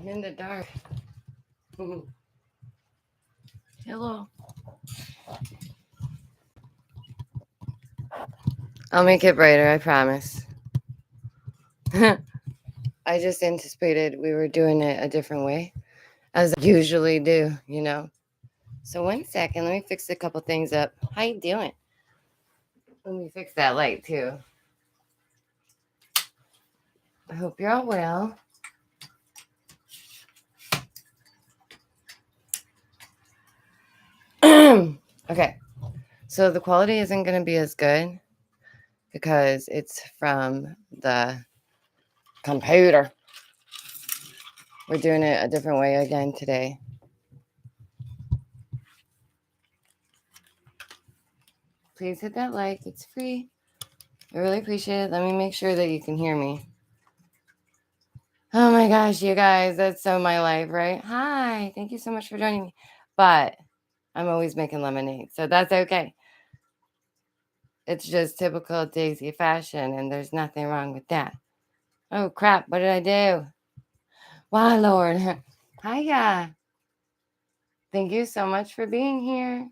I'm in the dark. Hello. I'll make it brighter, I promise. I just anticipated we were doing it a different way, as I usually do, you know. So 1 second, let me fix a couple things up. How you doing? Let me fix that light too. I hope you're all well. Okay, so the quality isn't going to be as good because it's from the computer. We're doing it a different way again today. Please hit that like. It's free. I really appreciate it. Let me make sure that you can hear me. Oh my gosh, you guys, that's so my life, right? Hi, thank you so much for joining me. But I'm always making lemonade, so that's okay. It's just typical Daisy fashion, and there's nothing wrong with that. Oh crap, what did I do? Why, Lord. Hiya. Thank you so much for being here.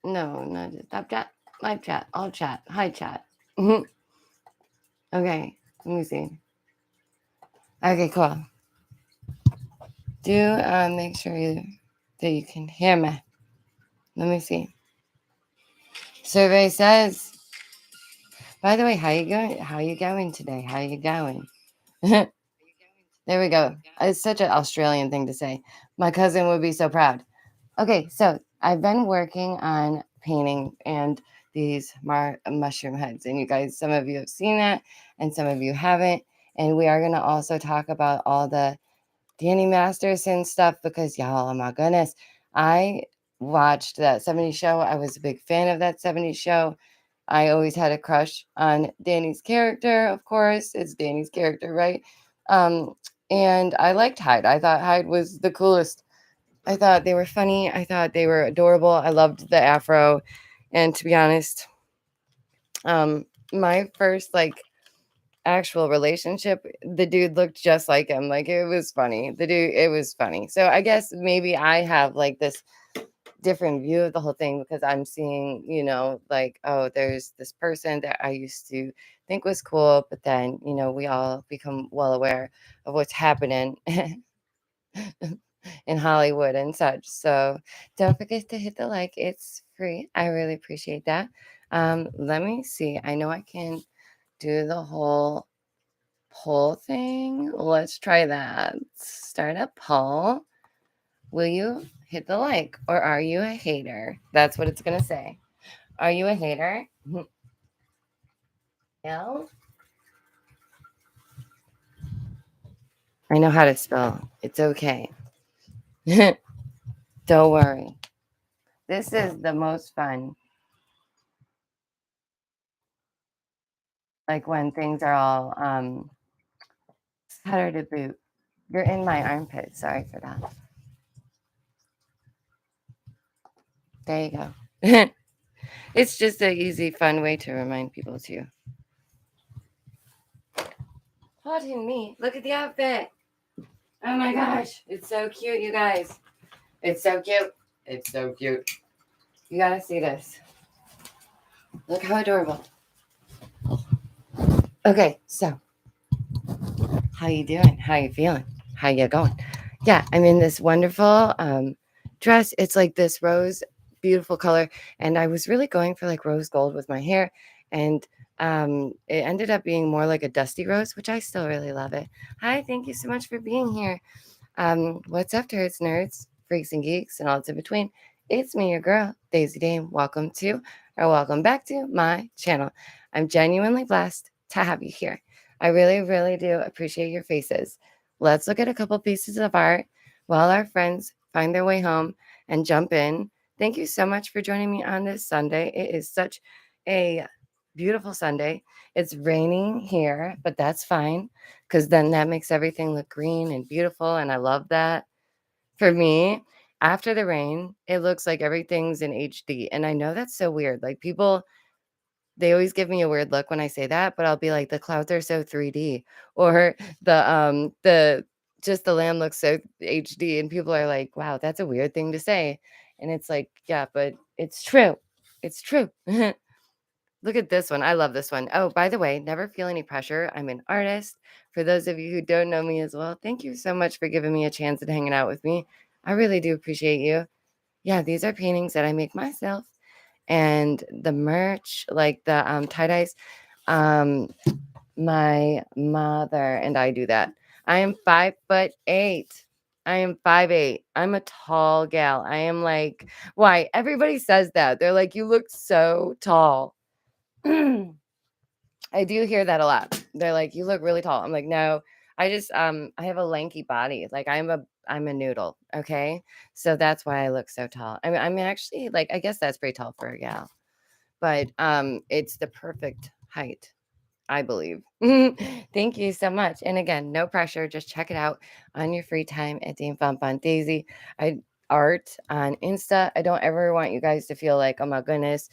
No, stop chat. Live chat. All chat. Hi chat. Okay, let me see. Okay, cool. Do make sure that you can hear me. Let me see. Survey says. By the way, how you going? How you going today? How you going? There we go. It's such an Australian thing to say. My cousin would be so proud. Okay, so I've been working on painting and these mushroom heads, and you guys, some of you have seen that, and some of you haven't. And we are gonna also talk about all the Danny Masterson stuff because y'all, oh my goodness, I watched that 70s show. I was a big fan of that 70s show. I always had a crush on Danny's character, of course. It's Danny's character, right? And I liked Hyde. I thought Hyde was the coolest. I thought they were funny. I thought they were adorable. I loved the afro. And to be honest, my first actual relationship, the dude looked just like him. Like it was funny. It was funny. So I guess maybe I have like this different view of the whole thing because I'm seeing, like, oh, there's this person that I used to think was cool, but then, we all become well aware of what's happening in Hollywood and such. So don't forget to hit the like. It's free. I really appreciate that. Let me see. I know I can do the whole poll thing. Let's try that. Start a poll. Will you hit the like or are you a hater? That's what it's going to say. Are you a hater? No. I know how to spell. It's okay. Don't worry. This is the most fun. Like when things are all harder to boot. You're in my armpit. Sorry for that. There you go. It's just an easy, fun way to remind people too. Pardon me. Look at the outfit. Oh my gosh. It's so cute, you guys. It's so cute. It's so cute. You gotta see this. Look how adorable. Okay, so how you doing? How you feeling? How you going? Yeah, I'm in this wonderful dress. It's like this rose, beautiful color, and I was really going for like rose gold with my hair, and it ended up being more like a dusty rose, which I still really love it. Hi, thank you so much for being here. What's up, nerds, nerds, freaks, and geeks, and all that's in between? It's me, your girl, Daisy Dame. Welcome to, or welcome back to my channel. I'm genuinely blessed to have you here. I really, really do appreciate your faces. Let's look at a couple pieces of art while our friends find their way home and jump in. Thank you so much for joining me on this Sunday. It is such a beautiful Sunday. It's raining here, but that's fine because then that makes everything look green and beautiful, and I love that. For me, after the rain, it looks like everything's in HD, and I know that's so weird. Like people They always give me a weird look when I say that, but I'll be like, "The clouds are so 3D," or the just the land looks so HD, and people are like, "Wow, that's a weird thing to say." And it's like, "Yeah, but it's true. It's true." Look at this one. I love this one. Oh, by the way, never feel any pressure. I'm an artist. For those of you who don't know me as well, thank you so much for giving me a chance and hanging out with me. I really do appreciate you. Yeah, these are paintings that I make myself. And the merch, like the tie-dyes, um, my mother and I do that. I am 5'8". I am 5'8". I'm a tall gal. I am like, why? Everybody says that. They're like, you look so tall. I do hear that a lot. They're like, "You look really tall." I'm like, "No, I just I have a lanky body. Like I'm a noodle, okay? So that's why I look so tall. I'm actually like I guess that's pretty tall for a gal. But it's the perfect height, I believe. Thank you so much. And again, no pressure. Just check it out on your free time at DameVonBonDaisy. I art on Insta. I don't ever want you guys to feel like, oh my goodness,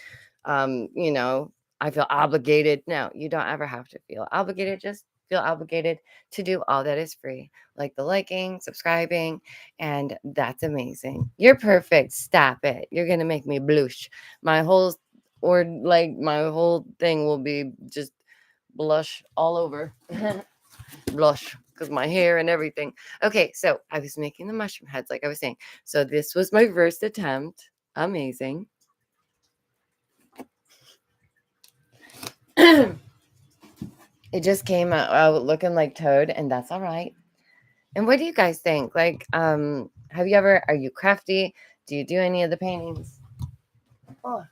you know, I feel obligated. No, you don't ever have to feel obligated. Just feel obligated to do all that is free, like the liking, subscribing, and that's amazing. You're perfect. Stop it. You're gonna make me blush. My whole or like my whole thing will be just blush all over. Blush because my hair and everything. Okay, so I was making the mushroom heads like I was saying. So this was my first attempt. Amazing. It just came out looking like Toad, and that's all right. And what do you guys think? Like, have you ever, are you crafty? Do you do any of the paintings? Oh.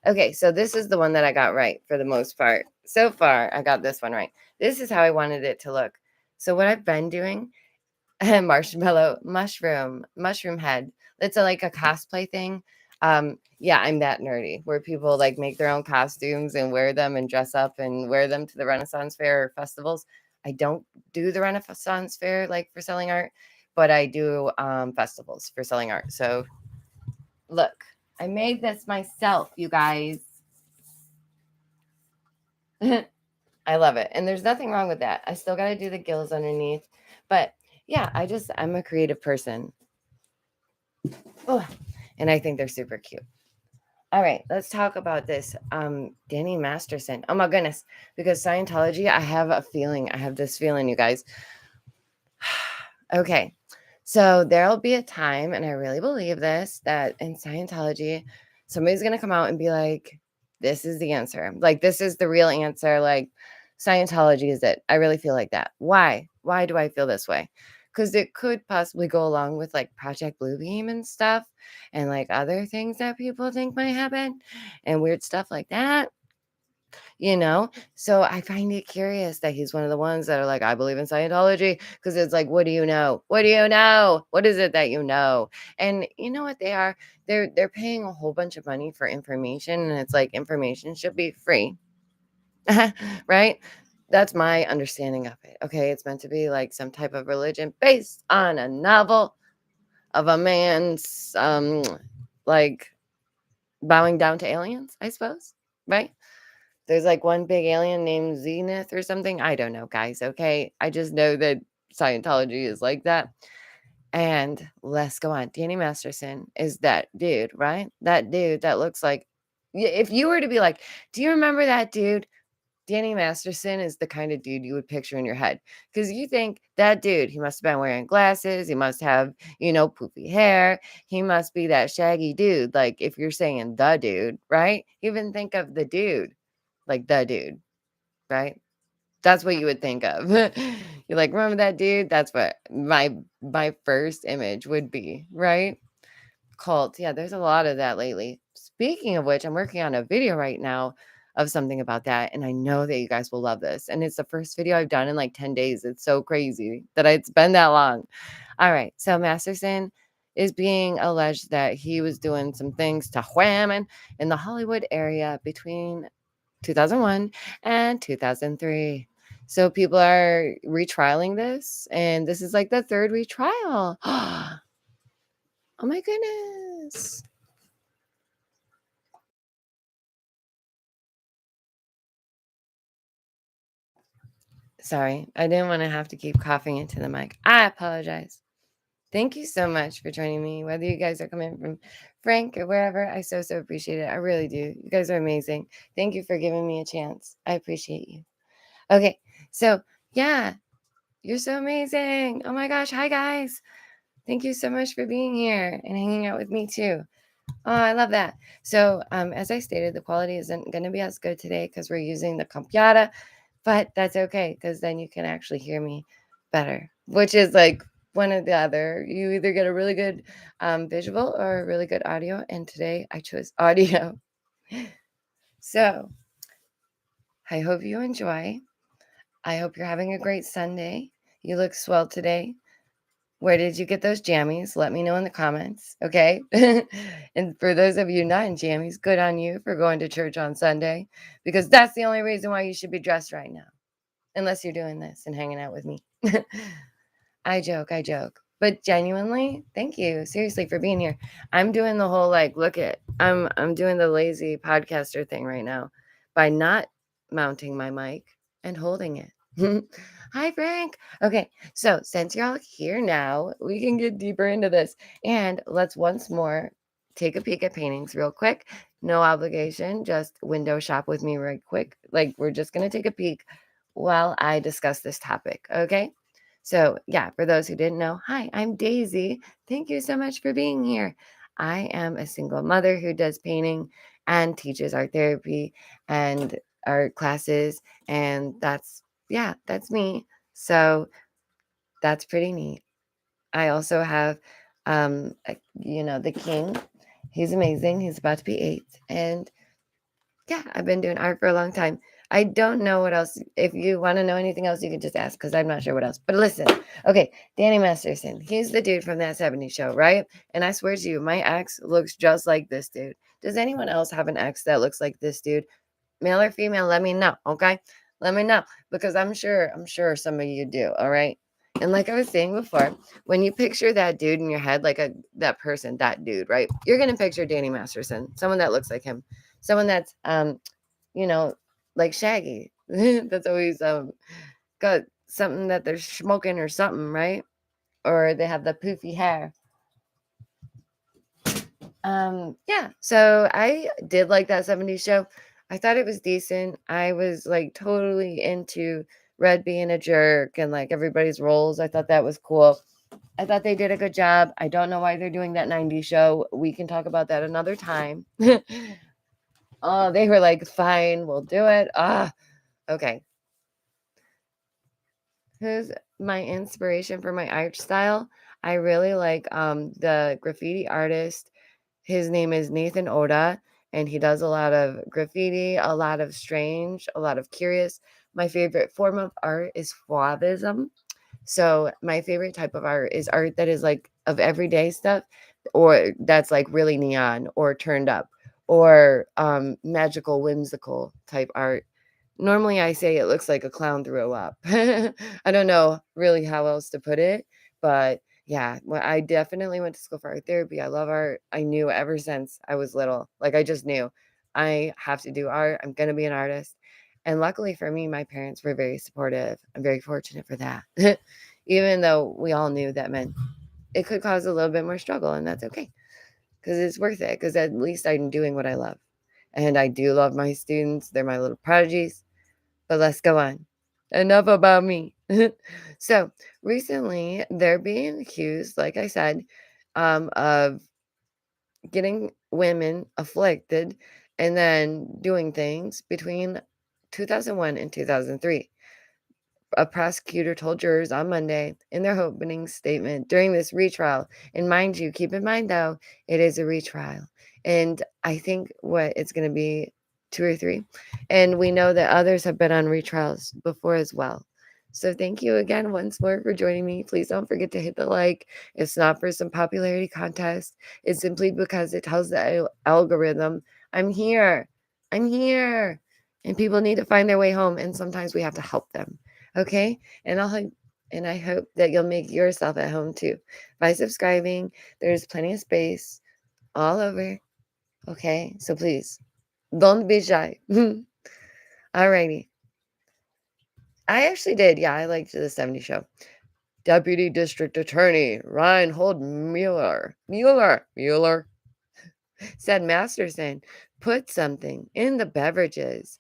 Okay, so this is the one that I got right for the most part. So far, I got this one right. This is how I wanted it to look. So what I've been doing, marshmallow, mushroom head. It's like a cosplay thing. Yeah, I'm that nerdy where people like make their own costumes and wear them and dress up and wear them to the Renaissance Fair or festivals. I don't do the Renaissance Fair like for selling art, but I do festivals for selling art. So look, I made this myself, you guys. I love it. And there's nothing wrong with that. I still got to do the gills underneath. But yeah, I'm a creative person. Oh, and I think they're super cute. All right, let's talk about this. Danny Masterson. Oh my goodness. Because Scientology, I have a feeling. I have this feeling, you guys. Okay. So there'll be a time, and I really believe this, that in Scientology, somebody's going to come out and be like, this is the answer. Like, this is the real answer. Like, Scientology is it. I really feel like that. Why? Why do I feel this way? Because it could possibly go along with like Project Bluebeam and stuff, and like other things that people think might happen, and weird stuff like that. So I find it curious that he's one of the ones that are like, I believe in Scientology, because it's like, what do you know? What do you know? What is it that you know? And you know what they are? They're paying a whole bunch of money for information, and it's like information should be free. Right? That's my understanding of it. Okay, it's meant to be like some type of religion based on a novel of a man's like bowing down to aliens, I suppose, right? There's like one big alien named Zenith or something. I don't know, guys. Okay. I just know that Scientology is like that. And let's go on. Danny Masterson is that dude, right? That dude that looks like, if you were to be like, do you remember that dude? Danny Masterson is the kind of dude you would picture in your head because you think that dude, he must have been wearing glasses. He must have, poofy hair. He must be that shaggy dude. Like if you're saying the dude, right? Even think of the dude, like the dude, right? That's what you would think of. You're like, remember that dude? That's what my first image would be, right? Cult. Yeah, there's a lot of that lately. Speaking of which, I'm working on a video right now of something about that, and I know that you guys will love this. And it's the first video I've done in like 10 days. It's so crazy that it's been that long. All right, so Masterson is being alleged that he was doing some things to whammon in the Hollywood area between 2001 and 2003. So people are retrialing this, and this is like the third retrial. Oh my goodness. Sorry, I didn't want to have to keep coughing into the mic. I apologize. Thank you so much for joining me. Whether you guys are coming from Frank or wherever, I so appreciate it. I really do. You guys are amazing. Thank you for giving me a chance. I appreciate you. Okay, so yeah, you're so amazing. Oh my gosh. Hi, guys. Thank you so much for being here and hanging out with me too. Oh, I love that. So, as I stated, the quality isn't going to be as good today because we're using the Compiata, but that's okay because then you can actually hear me better, which is like one or the other. You either get a really good visual or a really good audio, and today I chose audio. So, I hope you enjoy. I hope you're having a great Sunday. You look swell today. Where did you get those jammies? Let me know in the comments, okay? And for those of you not in jammies, good on you for going to church on Sunday because that's the only reason why you should be dressed right now, unless you're doing this and hanging out with me. I joke. But genuinely, thank you seriously for being here. I'm doing the whole I'm doing the lazy podcaster thing right now by not mounting my mic and holding it. Hi, Frank. Okay, so since you're all here now, we can get deeper into this. And let's once more take a peek at paintings real quick. No obligation, just window shop with me right quick. Like, we're just going to take a peek while I discuss this topic, okay? So, yeah, for those who didn't know, hi, I'm Daisy. Thank you so much for being here. I am a single mother who does painting and teaches art therapy and art classes. And that's me. So that's pretty neat. I also have, the king. He's amazing. He's about to be 8. And yeah, I've been doing art for a long time. I don't know what else. If you want to know anything else, you can just ask because I'm not sure what else. But listen, okay, Danny Masterson. He's the dude from that 70s show, right? And I swear to you, my ex looks just like this dude. Does anyone else have an ex that looks like this dude? Male or female, let me know, okay? Let me know because I'm sure some of you do, all right? And like I was saying before, when you picture that dude in your head, like that dude, right? You're gonna picture Danny Masterson, someone that looks like him, someone that's you know, like Shaggy. That's always got something that they're smoking or something, right? Or they have the poofy hair. Yeah, so I did like that 70s show. I thought it was decent. I was like totally into Red being a jerk and like everybody's roles. I thought that was cool. I thought they did a good job. I don't know why they're doing that 90s show. We can talk about that another time. Oh, they were like, fine, we'll do it. Okay. Who's my inspiration for my art style? I really like the graffiti artist. His name is Nathan Oda, and he does a lot of graffiti, a lot of strange, a lot of curious. My favorite form of art is Fauvism. So my favorite type of art is art that is like of everyday stuff, or that's like really neon or turned up, or magical, whimsical type art. Normally, I say it looks like a clown threw up. I don't know really how else to put it, but yeah, well, I definitely went to school for art therapy. I love art. I knew ever since I was little. Like I just knew I have to do art. I'm going to be an artist. And luckily for me, my parents were very supportive. I'm very fortunate for that. Even though we all knew that meant it could cause a little bit more struggle, and that's okay because it's worth it because at least I'm doing what I love. And I do love my students. They're my little prodigies. But let's go on. Enough about me. So recently, they're being accused, like I said, of getting women afflicted and then doing things between 2001 and 2003. A prosecutor told jurors on Monday in their opening statement during this retrial. And mind you, keep in mind though, it is a retrial. And I think what it's going to be 2 or 3. And we know that others have been on retrials before as well. So thank you again once more for joining me. Please don't forget to hit the like. It's not for some popularity contest. It's simply because it tells the algorithm, I'm here. I'm here. And people need to find their way home. And sometimes we have to help them. Okay. And I hope that you'll make yourself at home too by subscribing. There's plenty of space all over. Okay. So please don't be shy. Alrighty. I actually did. Yeah, I liked the 70s show. Deputy District Attorney Reinhold Mueller said Masterson put something in the beverages.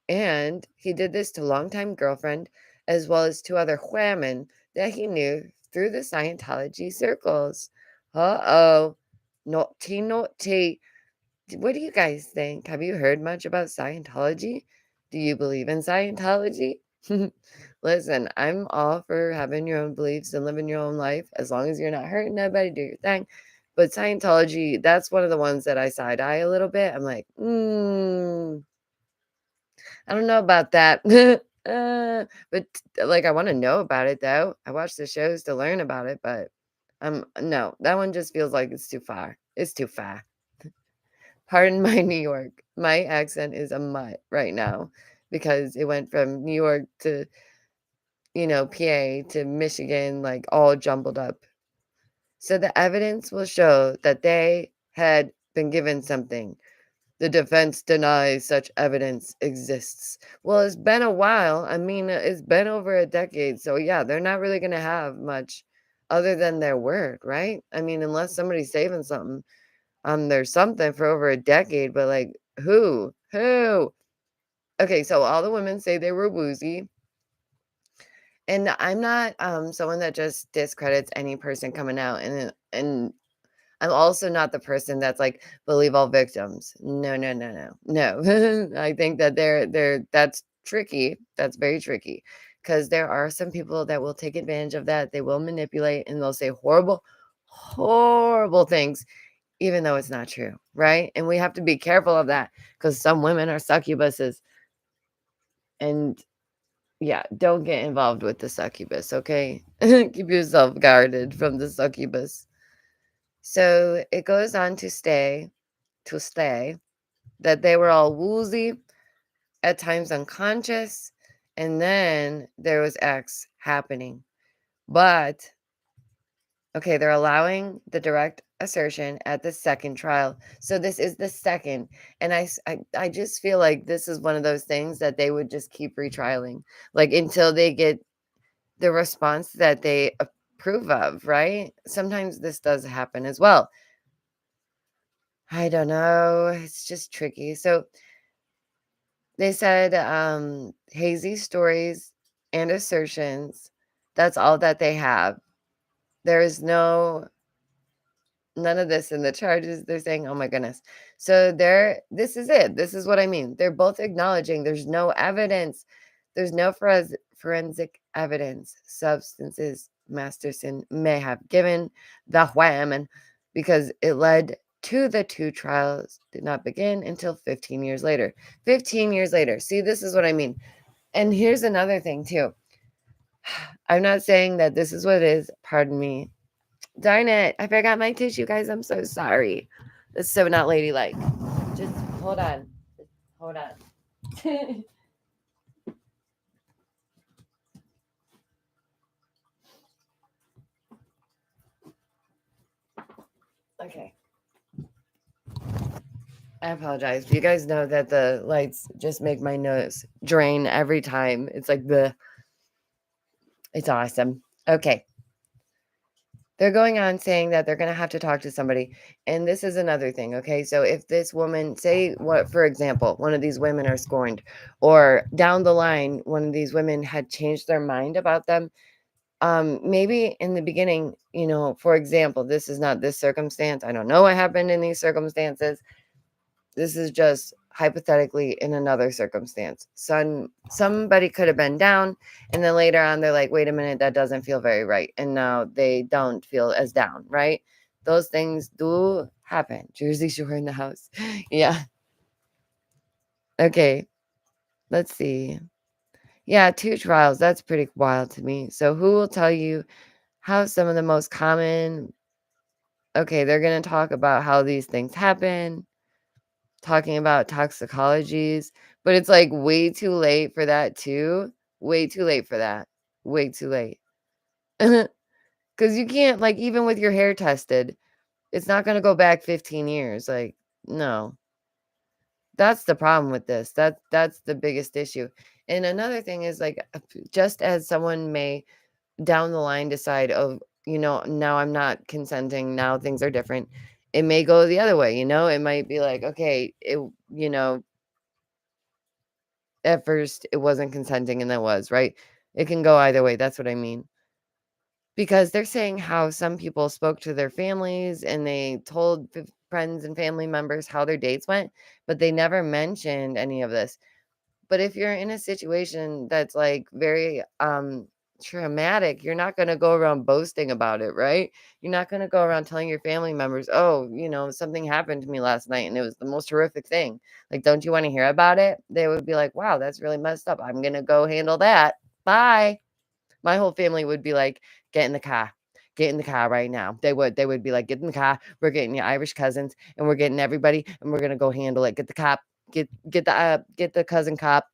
And he did this to longtime girlfriend as well as two other women that he knew through the Scientology circles. Uh-oh. Naughty, naughty. What do you guys think? Have you heard much about Scientology? Do you believe in Scientology? Listen, I'm all for having your own beliefs and living your own life as long as you're not hurting nobody, do your thing. But Scientology, that's one of the ones that I side eye a little bit. I'm like, I don't know about that. But like, I want to know about it though. I watch the shows to learn about it, but no, that one just feels like it's too far. It's too far. Pardon my New York. My accent is a mutt right now because it went from New York to, PA to Michigan, like all jumbled up. So the evidence will show that they had been given something. The defense denies such evidence exists. Well, it's been a while. I mean, it's been over a decade. So, yeah, they're not really going to have much other than their word, right? I mean, unless somebody's saving something, there's something for over a decade, but like, who? Who? Okay, so all the women say they were woozy. And I'm not someone that just discredits any person coming out, and I'm also not the person that's like, believe all victims. No, no, no, no, no. I think that that's tricky. That's very tricky because there are some people that will take advantage of that. They will manipulate and they'll say horrible, horrible things, even though it's not true. Right. And we have to be careful of that because some women are succubuses. And yeah, don't get involved with the succubus. Okay. Keep yourself guarded from the succubus. So it goes on to stay that they were all woozy, at times unconscious, and then there was X happening. But okay, they're allowing the direct assertion at the second trial. So this is the second, and I just feel like this is one of those things that they would just keep retrialing, like until they get the response that they approve of, right? Sometimes this does happen as well. I don't know. It's just tricky. So they said hazy stories and assertions. That's all that they have. There is none of this in the charges. They're saying, oh my goodness. So this is it. This is what I mean. They're both acknowledging there's no evidence. There's no forensic evidence. Substances Masterson may have given the wham because it led to the two trials did not begin until 15 years later. 15 years later. See, this is what I mean. And here's another thing too. I'm not saying that this is what it is. Pardon me. Darn it. I forgot my tissue, guys. I'm so sorry. That's so not ladylike. Just hold on. Hold on. Okay. I apologize. You guys know that the lights just make my nose drain every time. It's like it's awesome. Okay. They're going on saying that they're going to have to talk to somebody. And this is another thing. Okay. So if this woman, say, what, for example, one of these women are scorned, or down the line, one of these women had changed their mind about them. Maybe in the beginning, for example, this is not this circumstance. I don't know what happened in these circumstances. This is just hypothetically in another circumstance. Somebody could have been down, and then later on they're like, wait a minute, that doesn't feel very right. And now they don't feel as down, right? Those things do happen. Jersey Shore in the house. Yeah. Okay. Let's see. Yeah, two trials. That's pretty wild to me. So who will tell you how some of the most common, okay, they're going to talk about how these things happen, talking about toxicologies, but it's like way too late for that too. Way too late for that. Way too late. Because you can't, like, even with your hair tested, it's not going to go back 15 years. Like, no. That's the problem with this. That's the biggest issue. And another thing is like just as someone may down the line decide, oh, now I'm not consenting, now things are different. It may go the other way, it might be like, okay, at first it wasn't consenting and then was, right? It can go either way. That's what I mean. Because they're saying how some people spoke to their families and they told friends and family members how their dates went, but they never mentioned any of this. But if you're in a situation that's like very traumatic, you're not going to go around boasting about it, right? You're not going to go around telling your family members, "Oh, something happened to me last night and it was the most horrific thing." Like, don't you want to hear about it? They would be like, "Wow, that's really messed up. I'm going to go handle that. Bye." My whole family would be like, "Get in the car. Get in the car right now." They would be like, "Get in the car. We're getting your Irish cousins and we're getting everybody and we're gonna go handle it. Get the cop. Get the cousin cop.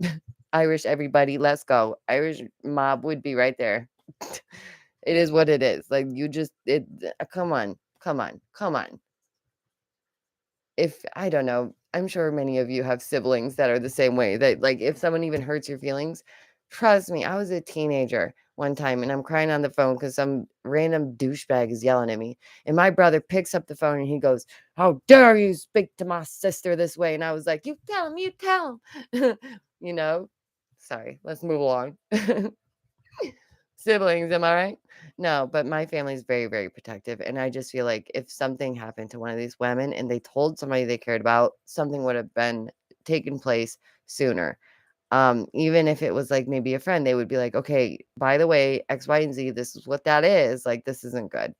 Irish everybody. Let's go." Irish mob would be right there. It is what it is. Like come on. Come on. Come on. If I don't know, I'm sure many of you have siblings that are the same way. That like if someone even hurts your feelings, trust me, I was a teenager one time and I'm crying on the phone because some random douchebag is yelling at me. And my brother picks up the phone and he goes, "How dare you speak to my sister this way?" And I was like, "You tell him, you tell him." you know? Sorry, let's move along. Siblings, am I right? No, but my family is very, very protective, and I just feel like if something happened to one of these women and they told somebody they cared about, something would have been taken place sooner. Even if it was like maybe a friend, they would be like, "Okay, by the way, X, Y, and Z, this is what that is. Like, this isn't good."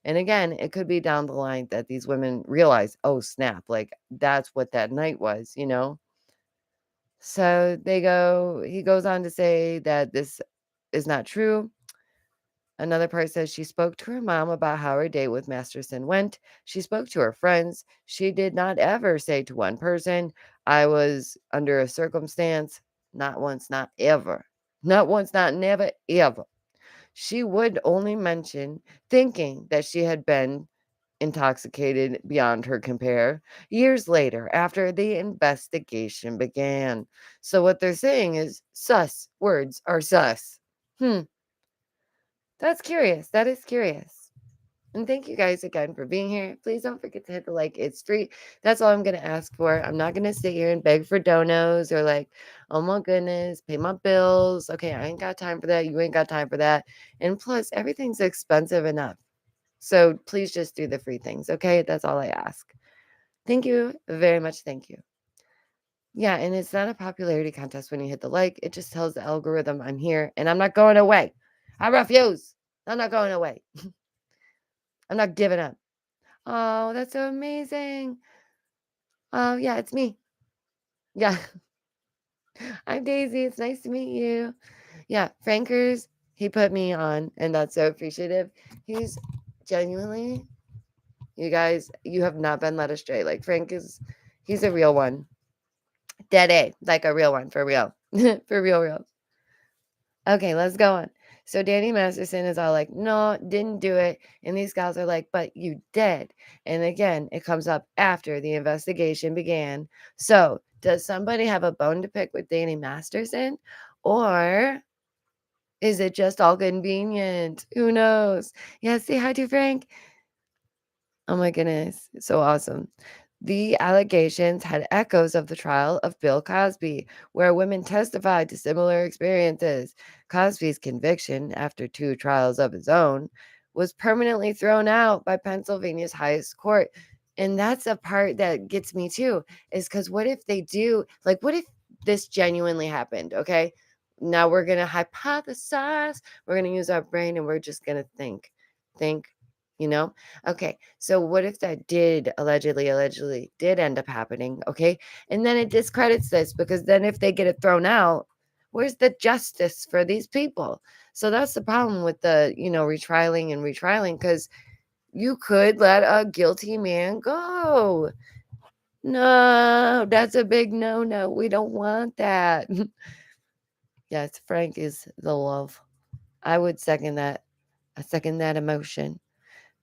And again, it could be down the line that these women realize, "Oh, snap, like that's what that night was?" So he goes on to say that this is not true. Another part says she spoke to her mom about how her date with Masterson went. She spoke to her friends. She did not ever say to one person, "I was under a circumstance." Not once, not ever. Not once, not never, ever. She would only mention thinking that she had been intoxicated beyond her compare years later after the investigation began. So what they're saying is sus. Words are sus. Hmm. That's curious. That is curious. And thank you guys again for being here. Please don't forget to hit the like. It's free. That's all I'm going to ask for. I'm not going to sit here and beg for donos or like, "Oh my goodness, pay my bills." Okay, I ain't got time for that. You ain't got time for that. And plus, everything's expensive enough. So please just do the free things. Okay, that's all I ask. Thank you very much. Thank you. Yeah, and it's not a popularity contest when you hit the like. It just tells the algorithm I'm here and I'm not going away. I refuse. I'm not going away. I'm not giving up. Oh, that's so amazing. Oh, yeah, it's me. Yeah. I'm Daisy. It's nice to meet you. Yeah, Frankers, he put me on, and that's so appreciative. He's genuinely, you guys, you have not been led astray. Like, he's a real one. Dead A, like a real one, for real. For real, real. Okay, let's go on. So Danny Masterson is all like, "No, didn't do it." And these guys are like, "But you did." And again, it comes up after the investigation began. So does somebody have a bone to pick with Danny Masterson? Or is it just all convenient? Who knows? Yeah, say hi to Frank. Oh my goodness. So awesome. The allegations had echoes of the trial of Bill Cosby, where women testified to similar experiences. Cosby's conviction, after 2 trials of his own, was permanently thrown out by Pennsylvania's highest court. And that's a part that gets me too, is because what if they do, like, what if this genuinely happened? Okay. Now we're going to hypothesize, we're going to use our brain, and we're just going to think, you know? Okay, so what if that did allegedly did end up happening? Okay, and then it discredits this because then if they get it thrown out, where's the justice for these people? So that's the problem with the retrialing and retrialing, because you could let a guilty man go. No, that's a big no. We don't want that. Yes, Frank is the love. I would second that. I second that emotion.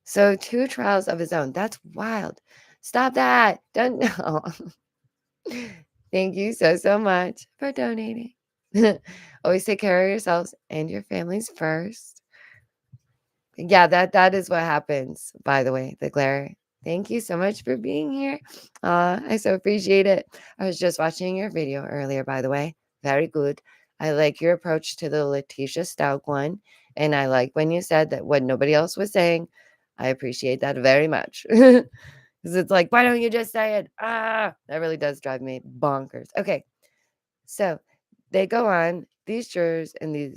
So 2 trials of his own. That's wild. Stop that. Don't know. Thank you so much for donating. Always take care of yourselves and your families first. Yeah, that is what happens, by the way, the glare. Thank you so much for being here. I so appreciate it. I was just watching your video earlier, by the way. Very good. I like your approach to the Letitia Stout one. And I like when you said that what nobody else was saying. I appreciate that very much. Because it's like, why don't you just say it? That really does drive me bonkers. Okay. So they go on, these jurors and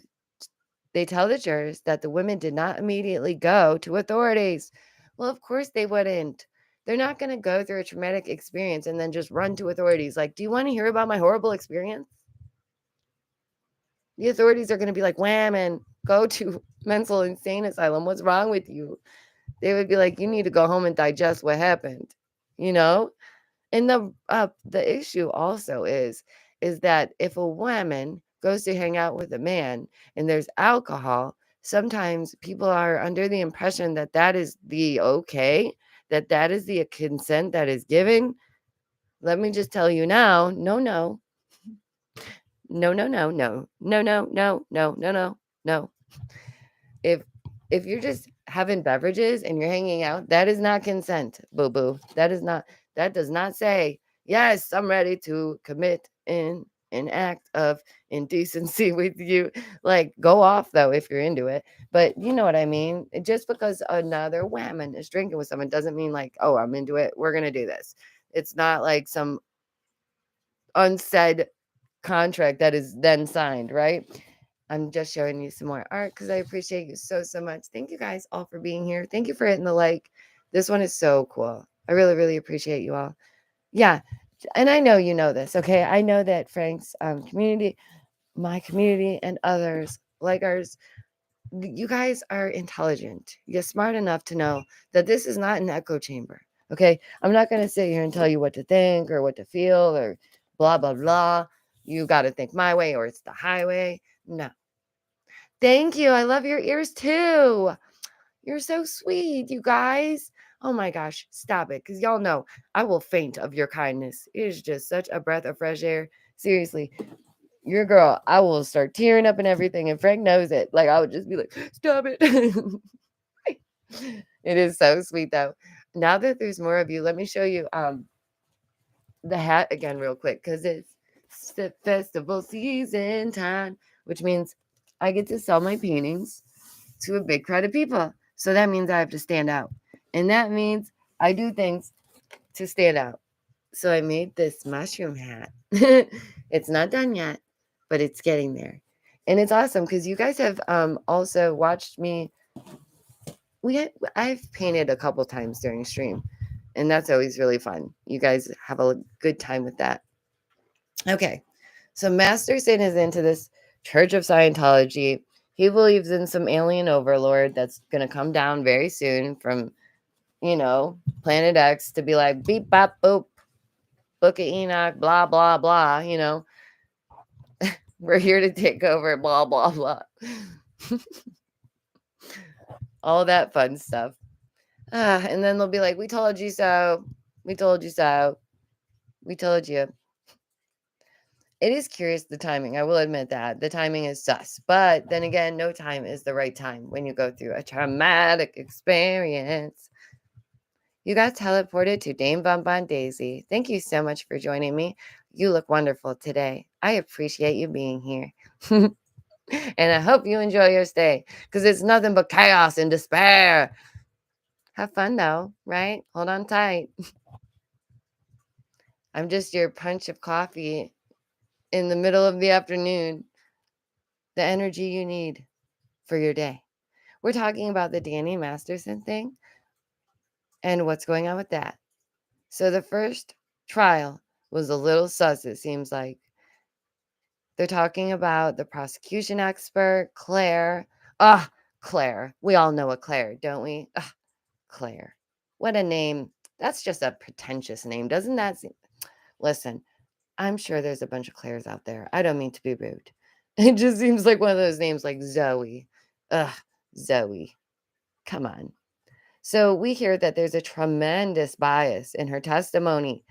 they tell the jurors that the women did not immediately go to authorities. Well, of course they wouldn't. They're not going to go through a traumatic experience and then just run to authorities. Like, do you want to hear about my horrible experience? The authorities are going to be like, wham, and go to mental insane asylum. What's wrong with you? They would be like, you need to go home and digest what happened, you know? And the issue also is that if a woman goes to hang out with a man and there's alcohol, sometimes people are under the impression that that is the okay, that that is the consent that is given. Let me just tell you now, no, no, no, no, no, no, no, no, no, no, no, no, no. If if you're just having beverages and you're hanging out, that is not consent, boo boo. That does not say, yes, I'm ready to commit in an act of indecency with you. Like, go off though if you're into it. But you know what I mean? Just because another woman is drinking with someone doesn't mean like, oh, I'm into it. We're gonna do this. It's not like some unsaid contract that is then signed, right? I'm just showing you some more art because I appreciate you so much. Thank you guys all for being here. Thank you for hitting the like. This one is so cool. I really appreciate you all. Yeah. And I know you know this, okay? I know that Frank's community, my community, and others like ours, you guys are intelligent. You're smart enough to know that this is not an echo chamber, okay? I'm not going to sit here and tell you what to think or what to feel or blah, blah, blah. You got to think my way or it's the highway. No. Thank you. I love your ears too. You're so sweet, you guys. Oh my gosh, stop it. Because y'all know I will faint of your kindness. It is just such a breath of fresh air. Seriously, your girl, I will start tearing up and everything. And Frank knows it. Like, I would just be like, stop it. It is so sweet, though. Now that there's more of you, let me show you the hat again, real quick, because it's festival season time, which means I get to sell my paintings to a big crowd of people. So that means I have to stand out. And that means I do things to stand out. So I made this mushroom hat. It's not done yet, but it's getting there. And it's awesome because you guys have also watched me. I've painted a couple times during stream, and that's always really fun. You guys have a good time with that. Okay, so Masterson is into this Church of Scientology. He believes in some alien overlord that's going to come down very soon from, Planet X to be like, beep, bop, boop, Book of Enoch, blah, blah, blah, We're here to take over, blah, blah, blah. All that fun stuff. And then they'll be like, we told you so. We told you so. We told you. It is curious, the timing. I will admit that. The timing is sus. But then again, no time is the right time when you go through a traumatic experience. You got teleported to DameVonBonDaisy. Thank you so much for joining me. You look wonderful today. I appreciate you being here. And I hope you enjoy your stay because it's nothing but chaos and despair. Have fun though, right? Hold on tight. I'm just your punch of coffee in the middle of the afternoon. The energy you need for your day. We're talking about the Danny Masterson thing and what's going on with that. So the first trial was a little sus, it seems like. They're talking about the prosecution expert, Claire. Claire. We all know a Claire, don't we? Claire. What a name. That's just a pretentious name. Doesn't that seem? Listen, I'm sure there's a bunch of Claires out there. I don't mean to be rude. It just seems like one of those names like Zoe. Zoe. Come on. So we hear that there's a tremendous bias in her testimony.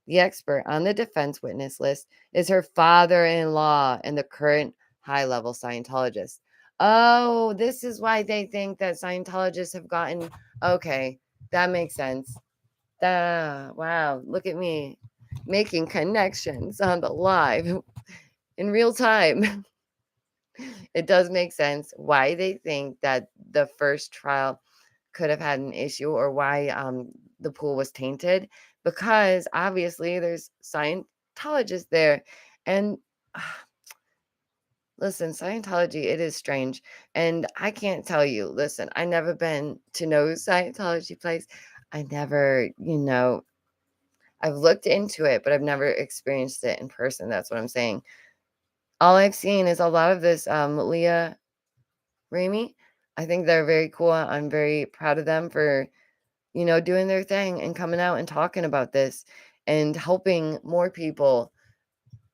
The expert on the defense witness list is her father-in-law and the current high-level Scientologist. Oh, this is why they think that Scientologists have gotten... Okay, that makes sense. Wow, look at me making connections on the live in real time. It does make sense why they think that the first trial could have had an issue, or why the pool was tainted, because obviously there's Scientologists there. And listen, Scientology, it is strange. And I can't tell you, listen, I never been to no Scientology place. I never, I've looked into it, but I've never experienced it in person. That's what I'm saying. All I've seen is a lot of this Leah Ramey. I think they're very cool. I'm very proud of them for, doing their thing and coming out and talking about this and helping more people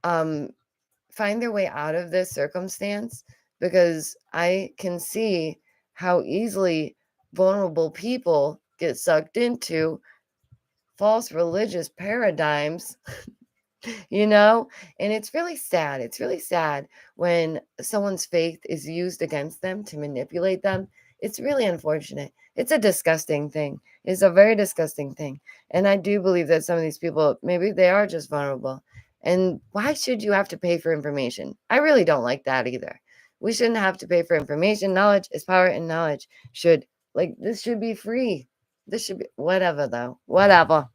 find their way out of this circumstance, because I can see how easily vulnerable people get sucked into false religious paradigms. And it's really sad. It's really sad when someone's faith is used against them to manipulate them. It's really unfortunate. It's a disgusting thing. It's a very disgusting thing. And I do believe that some of these people, maybe they are just vulnerable. And why should you have to pay for information? I really don't like that either. We shouldn't have to pay for information. Knowledge is power, and knowledge this should be free. This should be whatever, though. Whatever.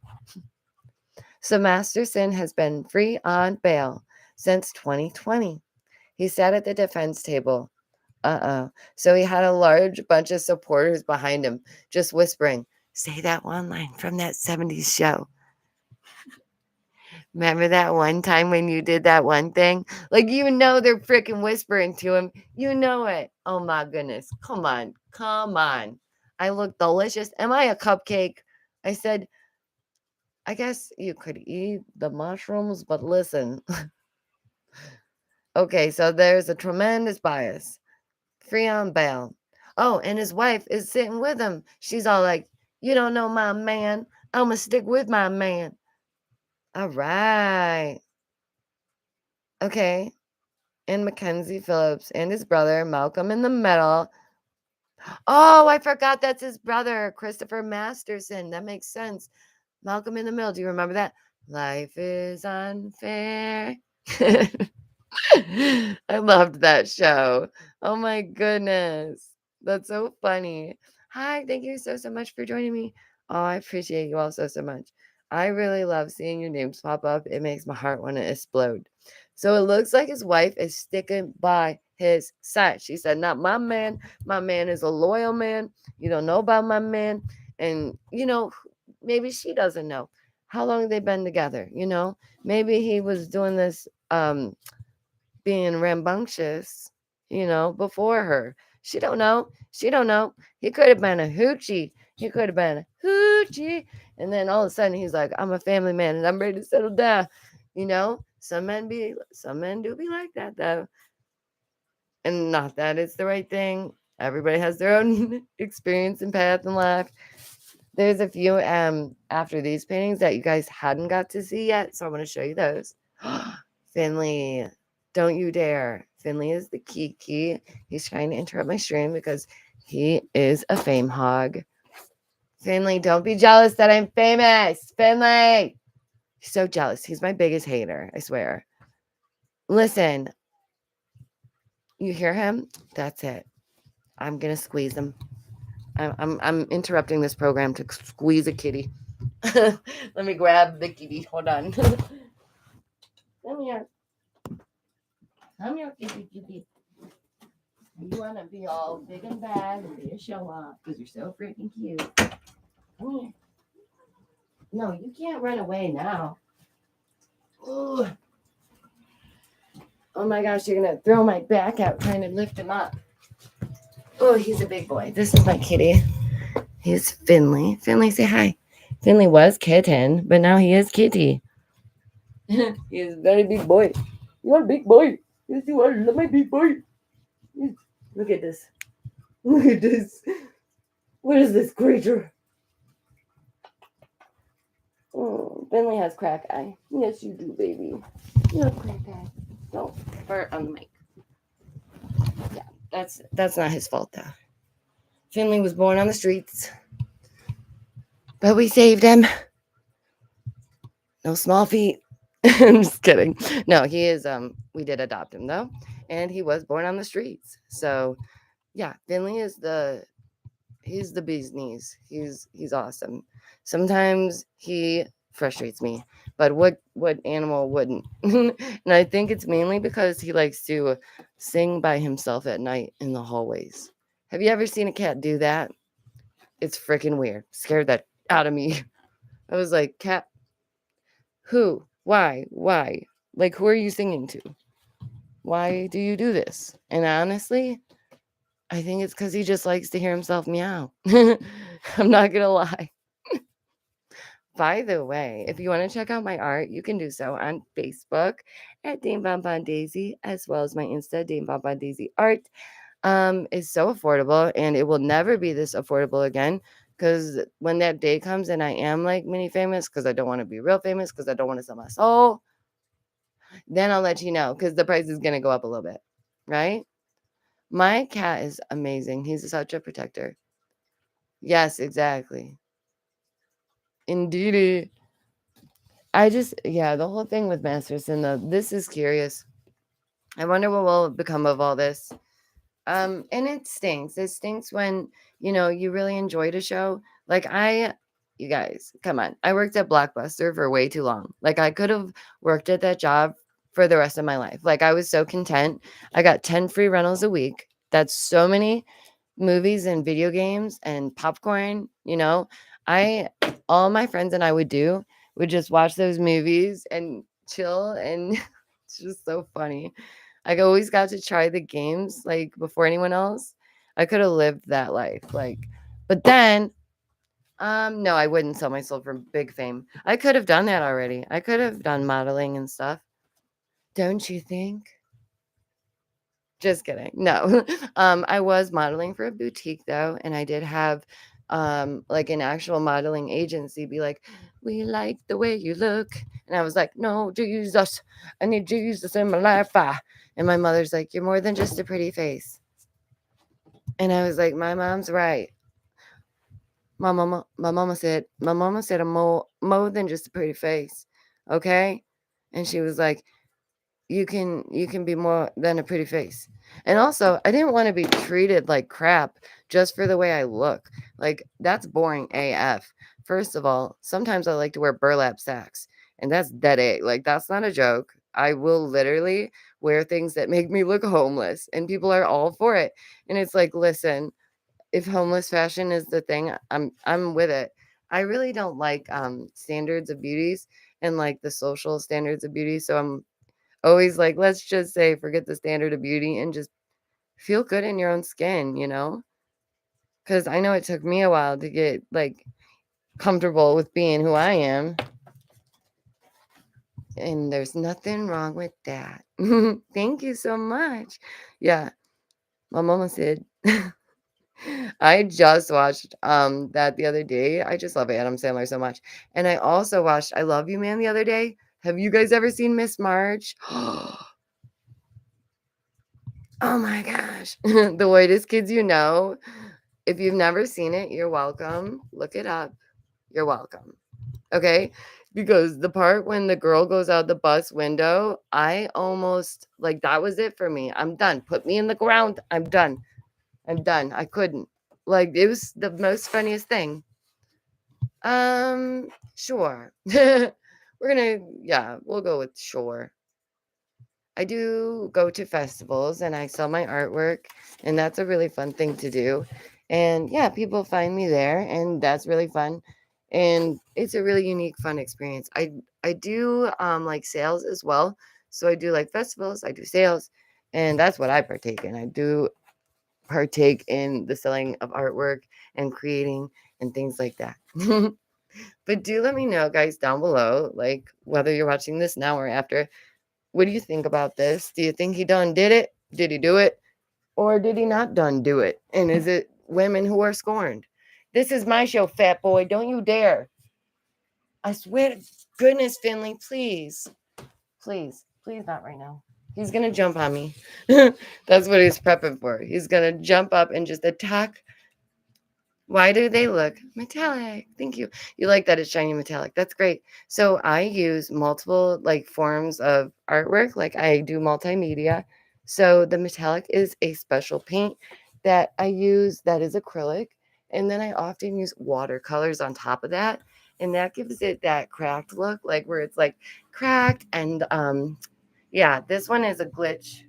So Masterson has been free on bail since 2020. He sat at the defense table. So he had a large bunch of supporters behind him, just whispering, "Say that one line from that 70s show. Remember that one time when you did that one thing?" Like, they're freaking whispering to him. You know it. Oh my goodness. Come on. Come on. I look delicious. Am I a cupcake? I said, I guess you could eat the mushrooms, but listen. Okay, so there's a tremendous bias. Free on bail. Oh, and his wife is sitting with him. She's all like, "You don't know my man. I'm going to stick with my man." All right. Okay. And Mackenzie Phillips and his brother, Malcolm in the middle. Oh, I forgot that's his brother, Christopher Masterson. That makes sense. Malcolm in the middle. Do you remember that? Life is unfair. I loved that show. Oh my goodness. That's so funny. Hi, thank you so much for joining me. Oh, I appreciate you all so much. I really love seeing your names pop up. It makes my heart want to explode. So it looks like his wife is sticking by his side. She said, "Not my man. My man is a loyal man. You don't know about my man." And, maybe she doesn't know how long they've been together. Maybe he was doing this being rambunctious, before her. She don't know. She don't know. He could have been a hoochie. He could have been a hoochie. And then all of a sudden he's like, "I'm a family man and I'm ready to settle down." Some men do be like that though. And not that it's the right thing. Everybody has their own experience and path in life. There's a few after these paintings that you guys hadn't got to see yet, so I want to show you those. Finley, don't you dare. Finley is the key. He's trying to interrupt my stream because he is a fame hog. Finley, don't be jealous that I'm famous. Finley. He's so jealous. He's my biggest hater, I swear. Listen. You hear him? That's it. I'm going to squeeze him. I'm interrupting this program to squeeze a kitty. Let me grab the kitty. Hold on. Come here. Come here, kitty. You want to be all big and bad and be a show off because you're so freaking cute. Come here. No, you can't run away now. Ooh. Oh my gosh, you're going to throw my back out trying to lift him up. Oh, he's a big boy. This is my kitty. He's Finley. Finley, say hi. Finley was kitten, but now he is kitty. He is a very big boy. You are a big boy. Yes, you are. Love my big boy. Yes. Look at this. Look at this. What is this creature? Finley has crack eye. Yes, you do, baby. You have crack eye. Don't fart on the mic. Yeah, that's not his fault though. Finley was born on the streets, but we saved him. No small feet. I'm just kidding. No, he is. We did adopt him though, and he was born on the streets. So, yeah, Finley is he's the bee's knees. He's awesome. Sometimes he frustrates me, but what animal wouldn't? And I think it's mainly because he likes to sing by himself at night in the hallways. Have you ever seen a cat do that? It's freaking weird. Scared that out of me. I was like, cat, who? Why? Why? Like, who are you singing to? Why do you do this? And honestly, I think it's because he just likes to hear himself meow. I'm not going to lie. By the way, if you want to check out my art, you can do so on Facebook at DameVonBonDaisy, as well as my Insta, damevonbondaisyart. Is so affordable, and it will never be this affordable again. Because when that day comes and I am like mini famous, because I don't want to be real famous, because I don't want to sell my soul, then I'll let you know, because the price is going to go up a little bit, right? My cat is amazing. He's such a protector. Yes, exactly. Indeed. The whole thing with Masterson, though, this is curious. I wonder what will become of all this. And it stinks. It stinks when, you really enjoyed a show. Like you guys, come on. I worked at Blockbuster for way too long. Like I could have worked at that job for the rest of my life. Like I was so content. I got 10 free rentals a week. That's so many movies and video games and popcorn, all my friends and I would just watch those movies and chill, and it's just so funny. I always got to try the games like before anyone else. I could have lived that life. But then no, I wouldn't sell my soul for big fame. I could have done that already. I could have done modeling and stuff. Don't you think? Just kidding. No. I was modeling for a boutique though, and I did have like an actual modeling agency be like, "We like the way you look." And I was like, "No, Jesus. I need Jesus in my life." And my mother's like, "You're more than just a pretty face." And I was like, "My mom's right." My mama said I'm more than just a pretty face. Okay? And she was like, you can be more than a pretty face. And also, I didn't want to be treated like crap just for the way I look. Like that's boring AF. First of all, sometimes I like to wear burlap sacks, and that's dead A. Like that's not a joke. I will literally wear things that make me look homeless, and people are all for it. And it's like, listen, if homeless fashion is the thing, I'm with it. I really don't like standards of beauties and like the social standards of beauty. So I'm always like, let's just say forget the standard of beauty and just feel good in your own skin, Because I know it took me a while to get like comfortable with being who I am. And there's nothing wrong with that. Thank you so much. Yeah. My mama said I just watched that the other day. I just love Adam Sandler so much. And I also watched I Love You Man the other day. Have you guys ever seen Miss March? Oh my gosh. The whitest kids you know. If you've never seen it, you're welcome. Look it up. You're welcome. Okay? Because the part when the girl goes out the bus window, I almost like that was it for me. I'm done. Put me in the ground. I'm done. I'm done. I couldn't. Like it was the most funniest thing. Sure. We'll go with sure. I do go to festivals and I sell my artwork, and that's a really fun thing to do. And yeah, people find me there, and that's really fun. And it's a really unique, fun experience. I do like sales as well. So I do like festivals, I do sales, and that's what I partake in. I do partake in the selling of artwork and creating and things like that. But do let me know, guys, down below, like whether you're watching this now or after. What do you think about this? Do you think he done did it? Did he do it? Or did he not done do it? And is it women who are scorned? This is my show, fat boy. Don't you dare. I swear to goodness, Finley, please. Please not right now. He's gonna jump on me. That's what he's prepping for. He's gonna jump up and just attack. Why do they look metallic? Thank you. You like that it's shiny metallic. That's great. So I use multiple like forms of artwork. Like I do multimedia. So the metallic is a special paint that I use that is acrylic. And then I often use watercolors on top of that. And that gives it that cracked look, like where it's like cracked. And yeah, this one is a glitch.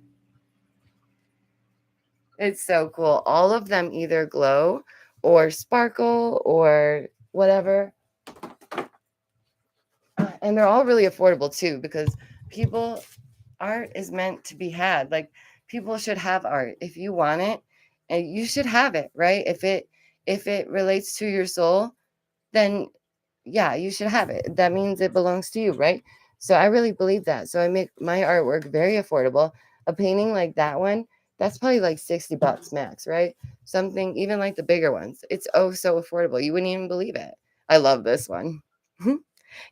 It's so cool. All of them either glow or sparkle or whatever. And they're all really affordable too, because art is meant to be had. Like people should have art. If you want it, and you should have it, right? If it relates to your soul, then yeah, you should have it. That means it belongs to you, right? So I really believe that. So I make my artwork very affordable. A painting like that one, that's probably like $60 max, right? Something even like the bigger ones. It's oh so affordable. You wouldn't even believe it. I love this one.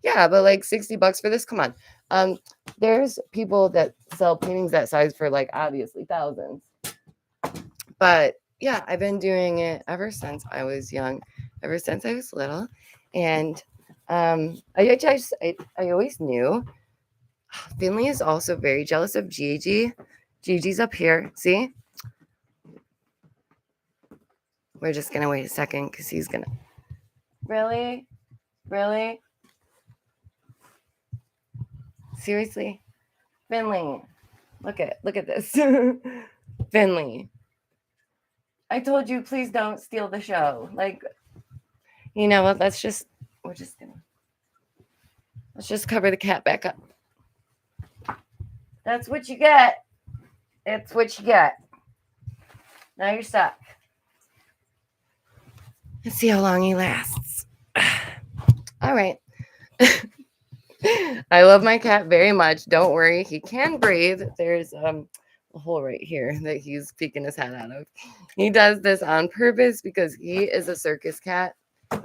Yeah, but like $60 for this. Come on. There's people that sell paintings that size for like obviously thousands. But yeah, I've been doing it ever since I was young, ever since I was little. And I always knew Finley is also very jealous of Gigi. Gigi's up here. See? We're just going to wait a second because he's going to. Really? Really? Seriously? Finley. Look at this. Finley. I told you, please don't steal the show. Like, you know what? Let's just cover the cat back up. That's what you get. It's what you get. Now you're stuck. Let's see how long he lasts. All right. I love my cat very much. Don't worry. He can breathe. There's a hole right here that he's peeking his head out of. He does this on purpose because he is a circus cat.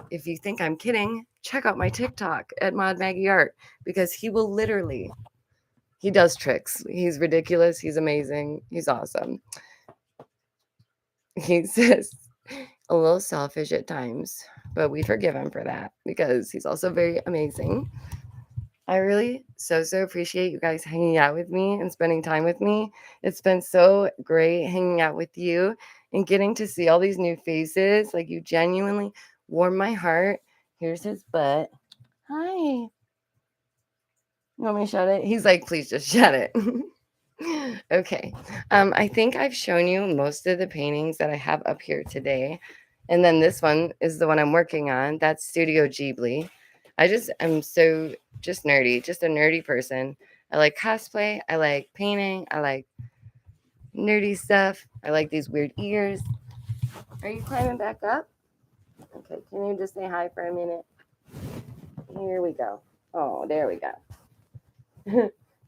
If you think I'm kidding, check out my TikTok at modmaggieart because he will literally, he does tricks. He's ridiculous. He's amazing. He's awesome. He's just a little selfish at times, but we forgive him for that because he's also very amazing. I really so appreciate you guys hanging out with me and spending time with me. It's been so great hanging out with you and getting to see all these new faces. Like you genuinely warm my heart. Here's his butt. Hi. You want me to shut it? He's like, please just shut it. Okay. I think I've shown you most of the paintings that I have up here today. And then this one is the one I'm working on. That's Studio Ghibli. I'm so just nerdy, just a nerdy person. I like cosplay. I like painting. I like nerdy stuff. I like these weird ears. Are you climbing back up? Okay. Can you just say hi for a minute? Here we go. Oh, there we go.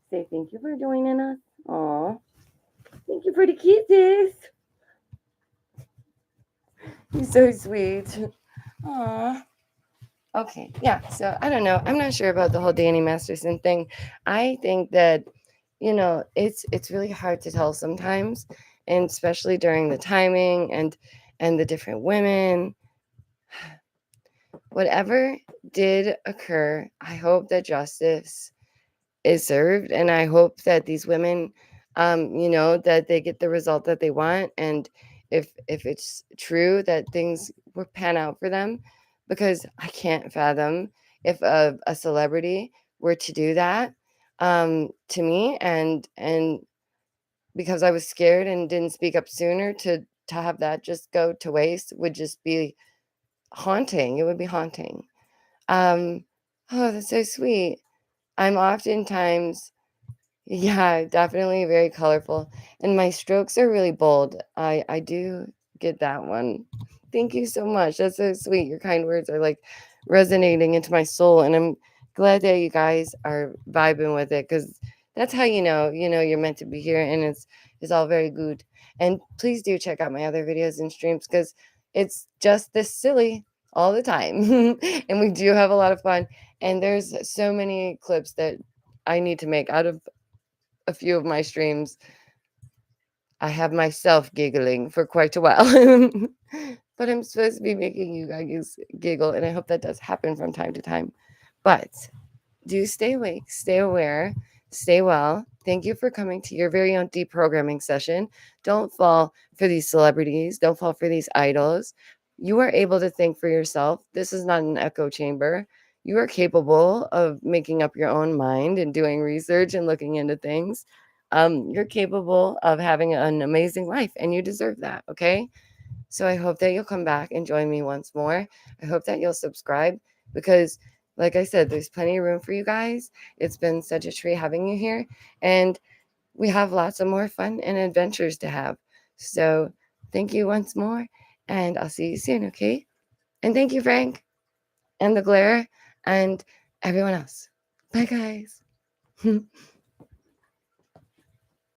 Say thank you for joining us. Aw. Thank you for the kisses. You're so sweet. Aw. Okay, yeah. So I don't know. I'm not sure about the whole Danny Masterson thing. I think that, it's really hard to tell sometimes, and especially during the timing and the different women. Whatever did occur, I hope that justice is served, and I hope that these women, that they get the result that they want, and if it's true that things will pan out for them, because I can't fathom if a celebrity were to do that to me, and because I was scared and didn't speak up sooner, to have that just go to waste would just be haunting. It would be haunting. Oh, that's so sweet. I'm oftentimes, yeah, definitely very colorful. And my strokes are really bold. I do get that one. Thank you so much. That's so sweet. Your kind words are like resonating into my soul. And I'm glad that you guys are vibing with it, because that's how you're meant to be here, and it's all very good. And please do check out my other videos and streams, because it's just this silly all the time. And we do have a lot of fun. And there's so many clips that I need to make out of a few of my streams. I have myself giggling for quite a while. But I'm supposed to be making you guys giggle, and I hope that does happen from time to time. But do stay awake, stay aware, stay well. Thank you for coming to your very own deprogramming session. Don't fall for these celebrities. Don't fall for these idols. You are able to think for yourself. This is not an echo chamber. You are capable of making up your own mind and doing research and looking into things. You're capable of having an amazing life, and you deserve that, okay? So I hope that you'll come back and join me once more. I hope that you'll subscribe because, like I said, there's plenty of room for you guys. It's been such a treat having you here, and we have lots of more fun and adventures to have. So thank you once more, and I'll see you soon, okay? And thank you, Frank, and the glare, and everyone else. Bye, guys.